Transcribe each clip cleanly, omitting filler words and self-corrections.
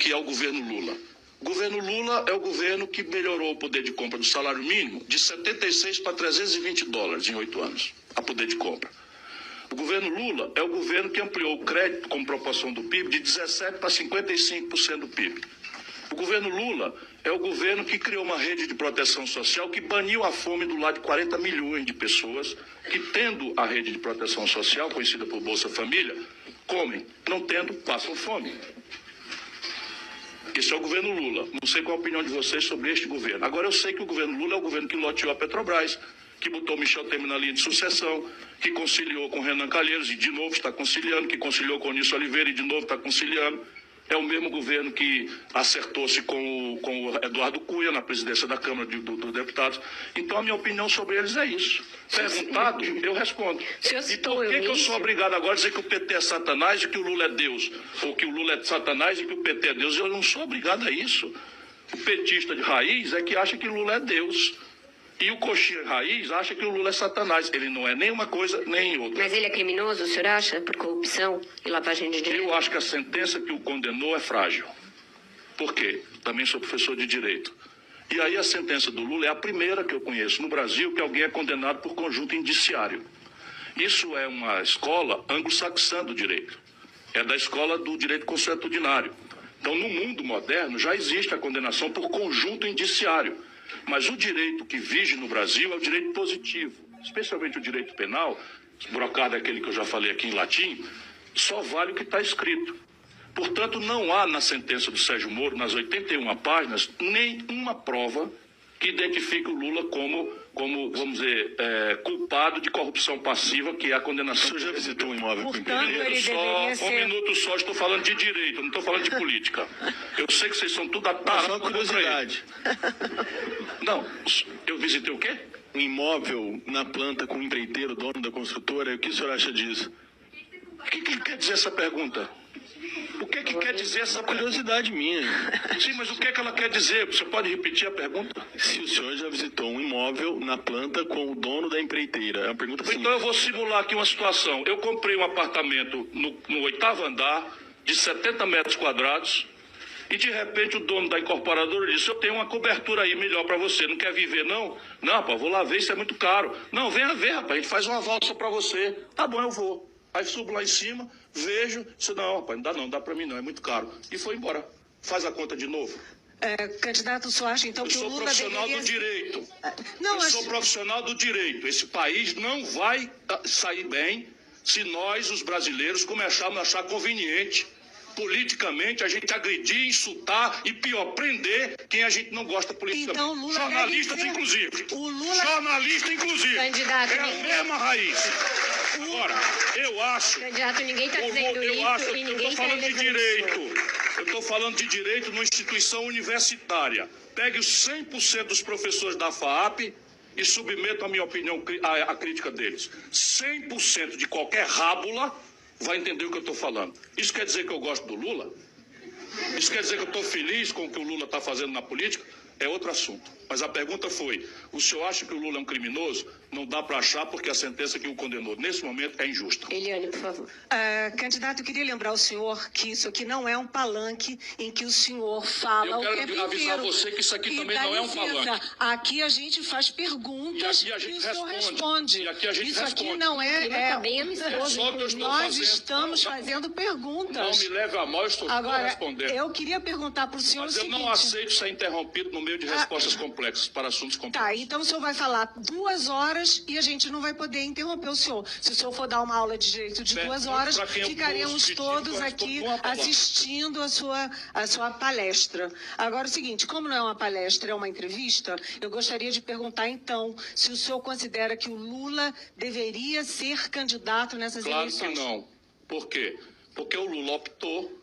que é o governo Lula. O governo Lula é o governo que melhorou o poder de compra do salário mínimo de 76 para 320 dólares em 8 anos, a poder de compra. O governo Lula é o governo que ampliou o crédito como proporção do PIB de 17% para 55% do PIB. O governo Lula é o governo que criou uma rede de proteção social que baniu a fome do lar de 40 milhões de pessoas que, tendo a rede de proteção social, conhecida por Bolsa Família, comem, não tendo, passam fome. Esse é o governo Lula. Não sei qual a opinião de vocês sobre este governo. Agora, eu sei que o governo Lula é o governo que loteou a Petrobras, que botou Michel Temer na linha de sucessão, que conciliou com Renan Calheiros e de novo está conciliando, que conciliou com Onísio Oliveira e de novo está conciliando. É o mesmo governo que acertou-se com o Eduardo Cunha na presidência da Câmara dos Deputados. Então, a minha opinião sobre eles é isso. Perguntado, eu respondo. E por que eu sou obrigado agora a dizer que o PT é Satanás e que o Lula é Deus? Ou que o Lula é Satanás e que o PT é Deus? Eu não sou obrigado a isso. O petista de raiz é que acha que o Lula é Deus. E o coxinha raiz acha que o Lula é Satanás. Ele não é nem uma coisa nem outra. Mas ele é criminoso, o senhor acha? Por corrupção e lavagem de dinheiro? Eu acho que a sentença que o condenou é frágil. Por quê? Também sou professor de direito. E aí a sentença do Lula é a primeira que eu conheço no Brasil que alguém é condenado por conjunto indiciário. Isso é uma escola anglo-saxã do direito. É da escola do direito consuetudinário. Então, no mundo moderno, já existe a condenação por conjunto indiciário. Mas o direito que vige no Brasil é o direito positivo, especialmente o direito penal, brocado é aquele que eu já falei aqui em latim, só vale o que está escrito. Portanto, não há na sentença do Sérgio Moro, nas 81 páginas, nenhuma prova que identifique o Lula como vamos dizer, culpado de corrupção passiva, que é a condenação. O senhor já visitou um imóvel com Um minuto só, estou falando de direito, não estou falando de política. Eu sei que vocês são tudo atarados. Só curiosidade. Não, eu visitei o quê? Um imóvel na planta com um empreiteiro, dono da construtora, o que o senhor acha disso? O que quer dizer essa pergunta? O que quer dizer essa curiosidade minha? Sim, mas o que ela quer dizer? Você pode repetir a pergunta? Se o senhor já visitou um imóvel na planta com o dono da empreiteira? É uma pergunta simples. Então eu vou simular aqui uma situação. Eu comprei um apartamento no 8º andar, de 70 metros quadrados, e de repente o dono da incorporadora disse: eu tenho uma cobertura aí melhor para você, não quer viver não? Não, rapaz, vou lá ver, isso é muito caro. Não, venha ver, rapaz, a gente faz uma valsa para você. Tá bom, eu vou. Aí subo lá em cima, vejo, disse: não, rapaz, não dá para mim não, é muito caro. E foi embora. Faz a conta de novo. Candidato, o senhor acha então que o Lula deveria... Eu sou profissional do direito. Não, sou profissional do direito. Esse país não vai sair bem se nós, os brasileiros, começarmos a achar conveniente, politicamente, a gente agredir, insultar e pior, prender quem a gente não gosta politicamente. Então, Lula jornalistas, deve ser... inclusive. O Lula... Jornalista, inclusive. Candidato, é a mesma raiz. Agora, eu acho... Candidato, ninguém está dizendo isso e ninguém está falando de direito. Eu estou falando de direito numa instituição universitária. Pegue os 100% dos professores da FAAP e submetam a minha opinião, a crítica deles. 100% de qualquer rábula vai entender o que eu estou falando. Isso quer dizer que eu gosto do Lula? Isso quer dizer que eu estou feliz com o que o Lula está fazendo na política? É outro assunto. Mas a pergunta foi: o senhor acha que o Lula é um criminoso? Não dá para achar, porque a sentença que o condenou nesse momento é injusta. Eliane, por favor. Candidato, eu queria lembrar ao senhor que isso aqui não é um palanque em que o senhor fala o tempo inteiro. Eu quero avisar você que isso aqui também não é um palanque. Aqui a gente faz perguntas e, o senhor responde. E aqui a gente isso responde. Aqui não é bem amistoso. Nós estamos fazendo perguntas. Não me leve a mal, eu estou respondendo. Eu queria perguntar para o senhor o seguinte... Mas eu não aceito ser interrompido no meio de respostas complexas para assuntos complexos. Tá, então o senhor vai falar 2 horas e a gente não vai poder interromper o senhor. Se o senhor for dar uma aula de direito de 2 horas, ficaremos todos aqui assistindo a sua palestra. Agora, o seguinte, como não é uma palestra, é uma entrevista, eu gostaria de perguntar, então, se o senhor considera que o Lula deveria ser candidato nessas eleições. Claro que não. Por quê? Porque o Lula optou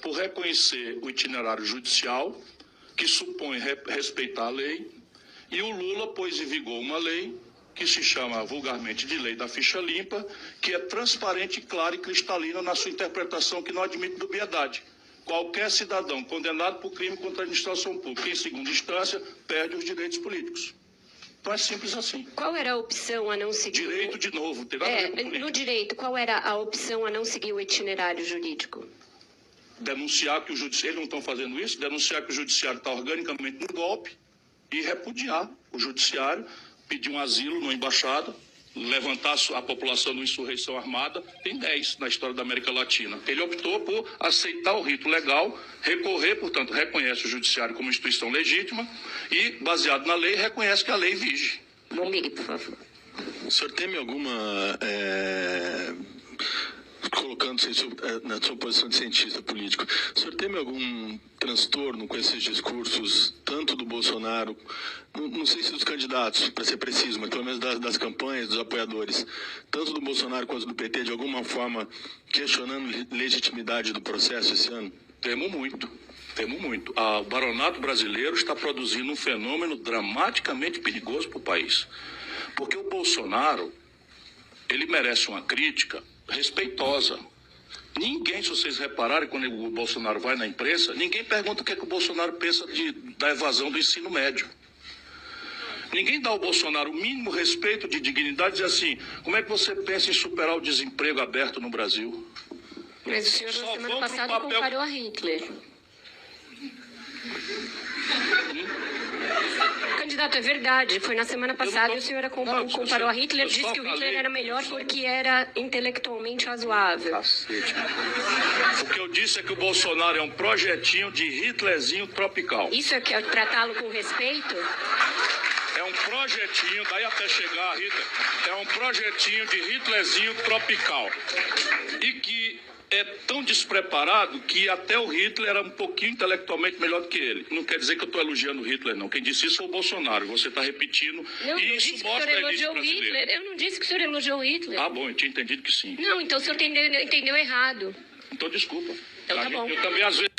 por reconhecer o itinerário judicial, que supõe respeitar a lei, e o Lula pôs em vigor uma lei que se chama vulgarmente de lei da ficha limpa, que é transparente, clara e cristalina na sua interpretação, que não admite dubiedade. Qualquer cidadão condenado por crime contra a administração pública, em segunda instância, perde os direitos políticos. Então é simples assim. Qual era a opção a não seguir? Direito, de novo, tem nada a ver com política. No direito, qual era a opção a não seguir o itinerário jurídico? denunciar que o judiciário, eles não estão fazendo isso, denunciar que o judiciário está organicamente no golpe e repudiar o judiciário, pedir um asilo numa embaixada, levantar a população de uma insurreição armada. Tem 10 na história da América Latina. Ele optou por aceitar o rito legal, recorrer, portanto, reconhece o judiciário como instituição legítima e, baseado na lei, reconhece que a lei vige. Bombig, por favor. O senhor teme alguma... colocando-se na sua posição de cientista político, o senhor teme algum transtorno com esses discursos, tanto do Bolsonaro, não sei se dos candidatos, para ser preciso, mas pelo menos das campanhas, dos apoiadores, tanto do Bolsonaro quanto do PT, de alguma forma questionando a legitimidade do processo esse ano? Temo muito. O baronato brasileiro está produzindo um fenômeno dramaticamente perigoso para o país. Porque o Bolsonaro, ele merece uma crítica respeitosa. Ninguém, se vocês repararem, quando o Bolsonaro vai na imprensa, ninguém pergunta o que é que o Bolsonaro pensa da evasão do ensino médio. Ninguém dá ao Bolsonaro o mínimo respeito de dignidade e diz assim, como é que você pensa em superar o desemprego aberto no Brasil? Mas o senhor, na semana passada, comparou a Hitler. Candidato, é verdade. Foi na semana passada e o senhor comparou a Hitler, disse que o Hitler era melhor porque era intelectualmente razoável. Cacete. O que eu disse é que o Bolsonaro é um projetinho de Hitlerzinho tropical. Isso é que é tratá-lo com respeito? É um projetinho, daí até chegar a Hitler, é um projetinho de Hitlerzinho tropical. E que é tão despreparado que até o Hitler era um pouquinho intelectualmente melhor do que ele. Não quer dizer que eu estou elogiando o Hitler, não. Quem disse isso foi o Bolsonaro. Você está repetindo. E isso mostra a elite brasileira. Eu não disse que o senhor elogiou Hitler. Ah, bom, eu tinha entendido que sim. Não, então o senhor entendeu errado. Então, desculpa. Então tá bom. Eu também, às vezes...